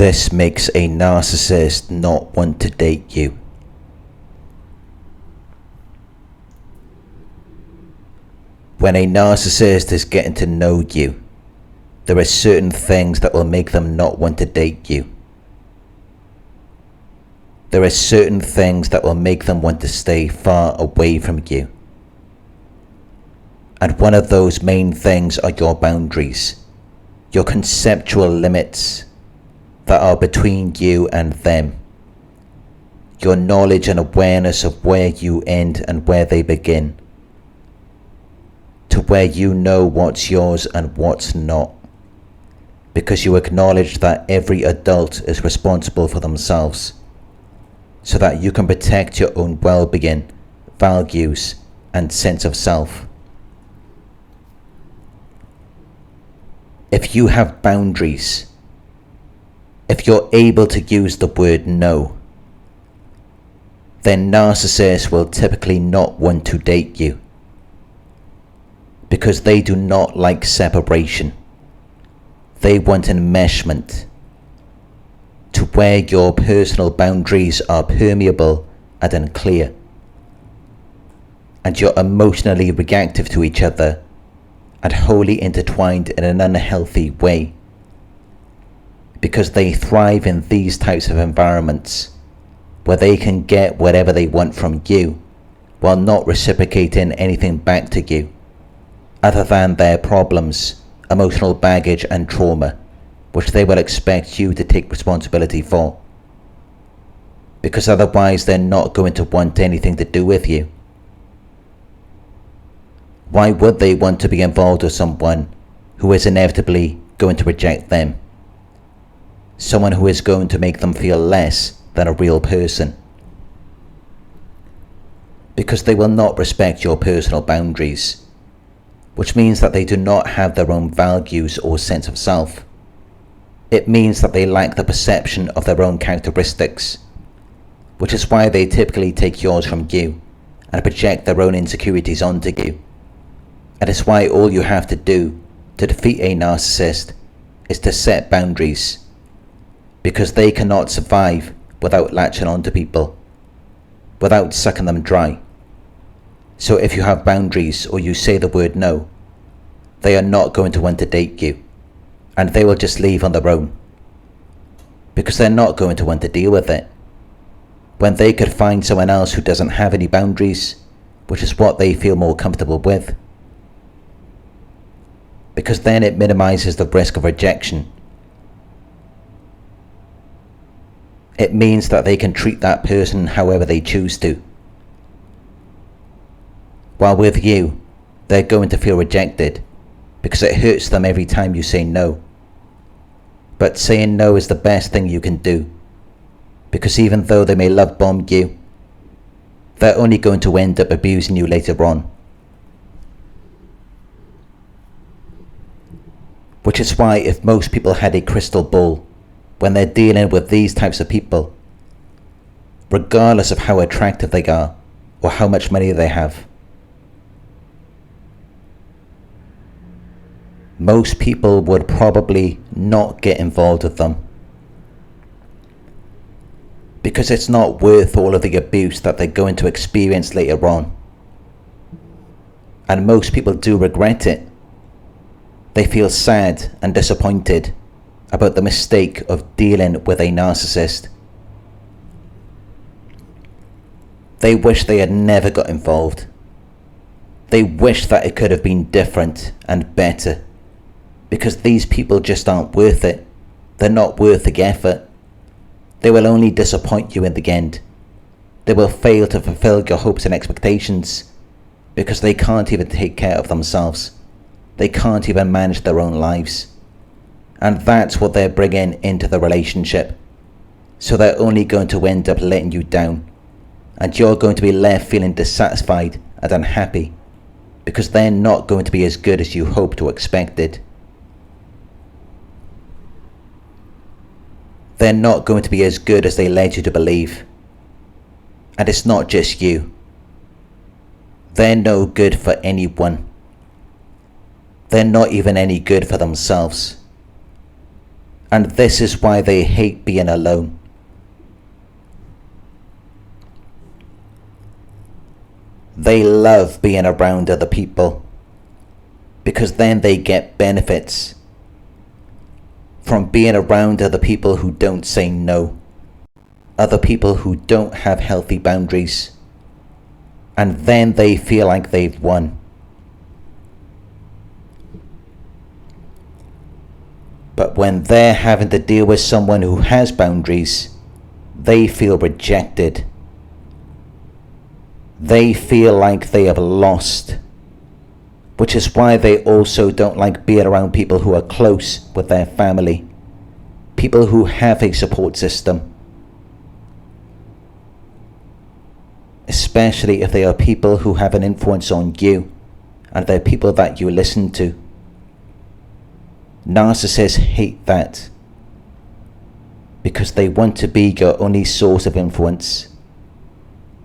This makes a narcissist not want to date you. When a narcissist is getting to know you, there are certain things that will make them not want to date you. There are certain things that will make them want to stay far away from you. And one of those main things are your boundaries, your conceptual limits that are between you and them. Your knowledge and awareness of where you end and where they begin. To where you know what's yours and what's not. Because you acknowledge that every adult is responsible for themselves, so that you can protect your own well-being, values, and sense of self. If you have boundaries, if you're able to use the word no, then narcissists will typically not want to date you, because they do not like separation. They want enmeshment, to where your personal boundaries are permeable and unclear, and you're emotionally reactive to each other and wholly intertwined in an unhealthy way, because they thrive in these types of environments where they can get whatever they want from you while not reciprocating anything back to you other than their problems, emotional baggage and trauma, which they will expect you to take responsibility for, because otherwise they're not going to want anything to do with you. Why would they want to be involved with someone who is inevitably going to reject them? Someone who is going to make them feel less than a real person. Because they will not respect your personal boundaries, which means that they do not have their own values or sense of self. It means that they lack the perception of their own characteristics, which is why they typically take yours from you and project their own insecurities onto you. And it's why all you have to do to defeat a narcissist is to set boundaries, because they cannot survive without latching onto people, without sucking them dry. So if you have boundaries or you say the word no, they are not going to want to date you, and they will just leave on their own, because they're not going to want to deal with it, when they could find someone else who doesn't have any boundaries, which is what they feel more comfortable with. Because then it minimizes the risk of rejection. It means that they can treat that person however they choose to. While with you, they're going to feel rejected, because it hurts them every time you say no. But saying no is the best thing you can do, because even though they may love bomb you, they're only going to end up abusing you later on. Which is why if most people had a crystal ball when they're dealing with these types of people, regardless of how attractive they are or how much money they have, most people would probably not get involved with them, because it's not worth all of the abuse that they're going to experience later on. And most people do regret it. They feel sad and disappointed about the mistake of dealing with a narcissist. They wish they had never got involved. They wish that it could have been different and better, because these people just aren't worth it. They're not worth the effort. They will only disappoint you in the end. They will fail to fulfill your hopes and expectations, because they can't even take care of themselves. They can't even manage their own lives. And that's what they're bringing into the relationship. So they're only going to end up letting you down. And you're going to be left feeling dissatisfied and unhappy, because they're not going to be as good as you hoped or expected. They're not going to be as good as they led you to believe. And it's not just you. They're no good for anyone. They're not even any good for themselves. And this is why they hate being alone. They love being around other people because then they get benefits from being around other people who don't say no, other people who don't have healthy boundaries, and then they feel like they've won. But when they're having to deal with someone who has boundaries, they feel rejected. They feel like they have lost, which is why they also don't like being around people who are close with their family, people who have a support system, especially if they are people who have an influence on you and they're people that you listen to. Narcissists hate that because they want to be your only source of influence.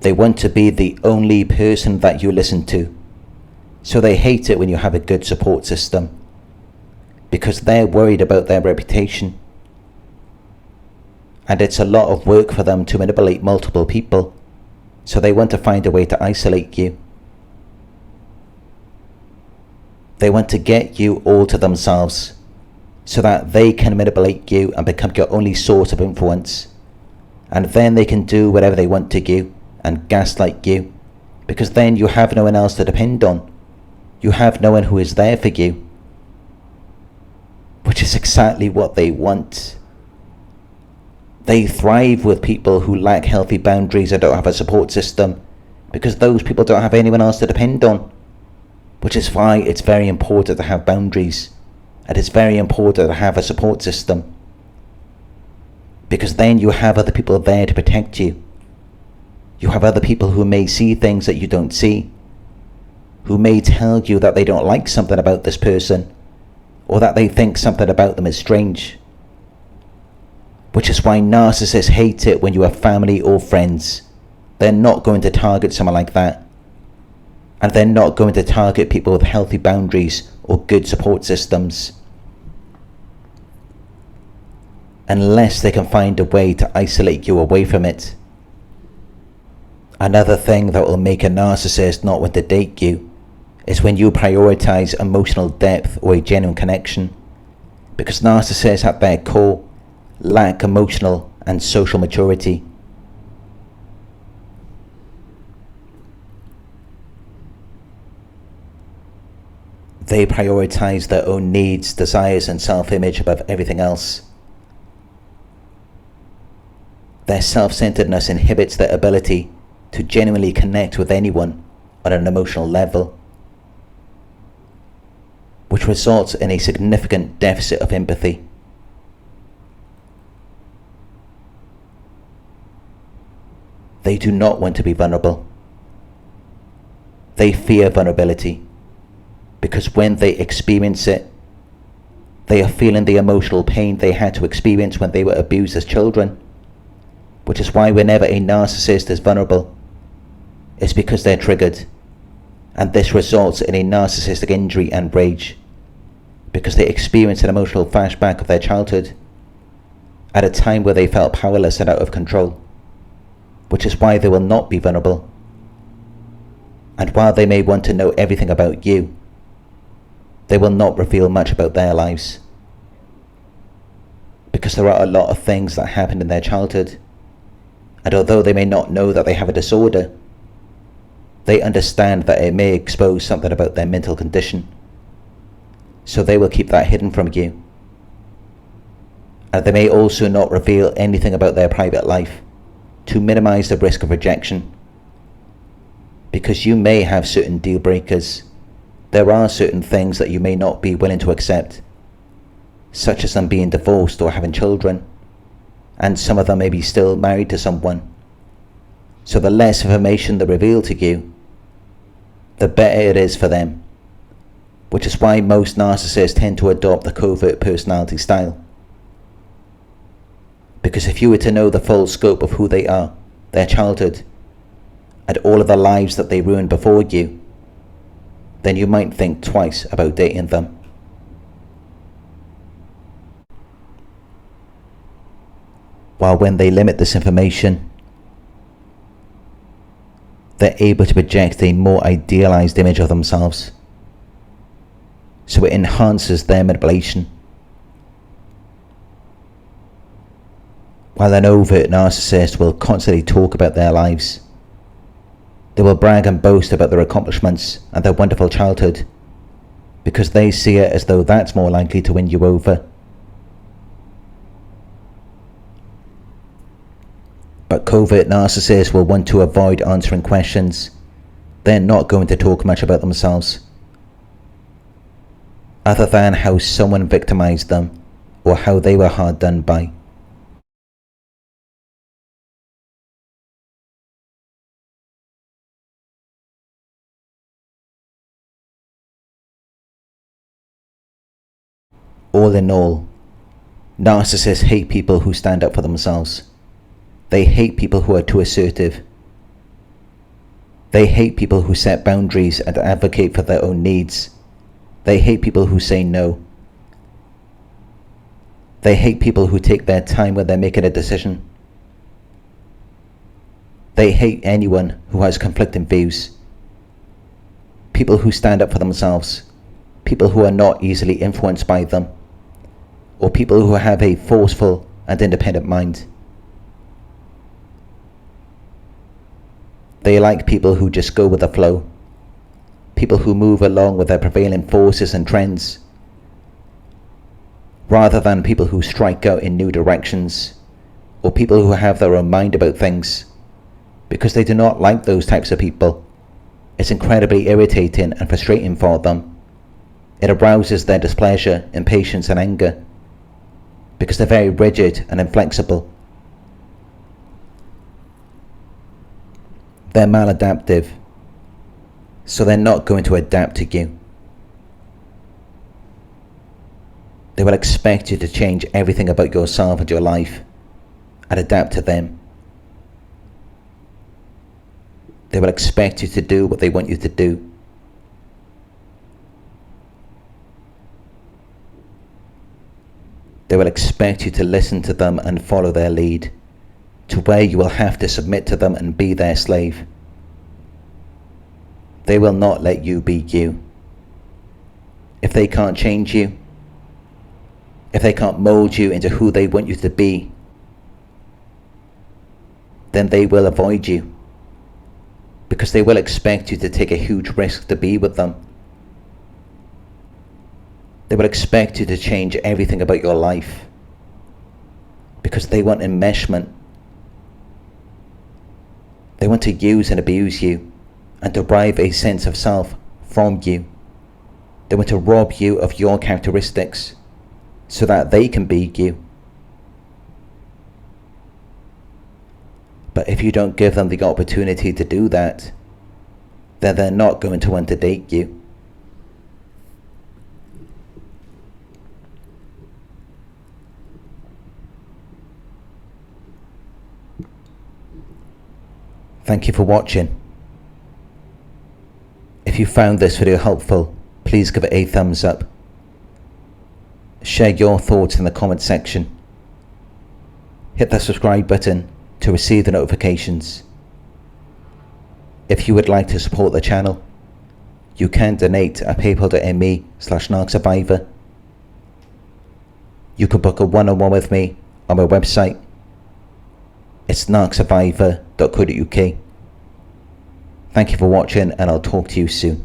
They want to be the only person that you listen to. So they hate it when you have a good support system because they're worried about their reputation. And it's a lot of work for them to manipulate multiple people. So they want to find a way to isolate you. They want to get you all to themselves so that they can manipulate you and become your only source of influence. And then they can do whatever they want to you and gaslight you, because then you have no one else to depend on. You have no one who is there for you, which is exactly what they want. They thrive with people who lack healthy boundaries and don't have a support system, because those people don't have anyone else to depend on, which is why it's very important to have boundaries, and it's very important to have a support system, because then you have other people there to protect you. You have other people who may see things that you don't see, who may tell you that they don't like something about this person, or that they think something about them is strange. Which is why narcissists hate it when you have family or friends. They're not going to target someone like that. And they're not going to target people with healthy boundaries or good support systems, unless they can find a way to isolate you away from it. Another thing that will make a narcissist not want to date you is when you prioritize emotional depth or a genuine connection, because narcissists at their core lack emotional and social maturity. They prioritize their own needs, desires, and self-image above everything else. Their self-centeredness inhibits their ability to genuinely connect with anyone on an emotional level, which results in a significant deficit of empathy. They do not want to be vulnerable. They fear vulnerability because when they experience it, they are feeling the emotional pain they had to experience when they were abused as children, which is why whenever a narcissist is vulnerable, it's because they're triggered, and this results in a narcissistic injury and rage because they experience an emotional flashback of their childhood at a time where they felt powerless and out of control, which is why they will not be vulnerable. And while they may want to know everything about you, they will not reveal much about their lives, because there are a lot of things that happened in their childhood, and although they may not know that they have a disorder, they understand that it may expose something about their mental condition, so they will keep that hidden from you. And they may also not reveal anything about their private life to minimize the risk of rejection, because you may have certain deal breakers. There are certain things that you may not be willing to accept, such as them being divorced or having children, and some of them may be still married to someone. So the less information they reveal to you, the better it is for them, which is why most narcissists tend to adopt the covert personality style. Because if you were to know the full scope of who they are, their childhood, and all of the lives that they ruined before you, then you might think twice about dating them. while when they limit this information, they're able to project a more idealized image of themselves. So it enhances their manipulation. While an overt narcissist will constantly talk about their lives, they will brag and boast about their accomplishments and their wonderful childhood, because they see it as though that's more likely to win you over. But covert narcissists will want to avoid answering questions. They're not going to talk much about themselves, other than how someone victimized them or how they were hard done by. All in all, narcissists hate people who stand up for themselves. They hate people who are too assertive. They hate people who set boundaries and advocate for their own needs. They hate people who say no. They hate people who take their time when they're making a decision. They hate anyone who has conflicting views. People who stand up for themselves. People who are not easily influenced by them. Or people who have a forceful and independent mind. They like people who just go with the flow. People who move along with their prevailing forces and trends, rather than people who strike out in new directions, or people who have their own mind about things, because they do not like those types of people. It's incredibly irritating and frustrating for them. It arouses their displeasure, impatience and anger, because they're very rigid and inflexible. They're maladaptive, so they're not going to adapt to you. They will expect you to change everything about yourself and your life and adapt to them. They will expect you to do what they want you to do. They will expect you to listen to them and follow their lead, to where you will have to submit to them and be their slave. They will not let you be you. If they can't change you, if they can't mold you into who they want you to be, then they will avoid you, because they will expect you to take a huge risk to be with them. They will expect you to change everything about your life, because they want enmeshment. They want to use and abuse you and derive a sense of self from you. They want to rob you of your characteristics so that they can be you. But if you don't give them the opportunity to do that, then they're not going to want to date you. Thank you for watching. If you found this video helpful, please give it a thumbs up. Share your thoughts in the comment section. Hit the subscribe button to receive the notifications. If you would like to support the channel, you can donate at paypal.me/Narc Survivor. You can book a one-on-one with me on my website. It's narcsurvivor.co.uk. Thank you for watching, and I'll talk to you soon.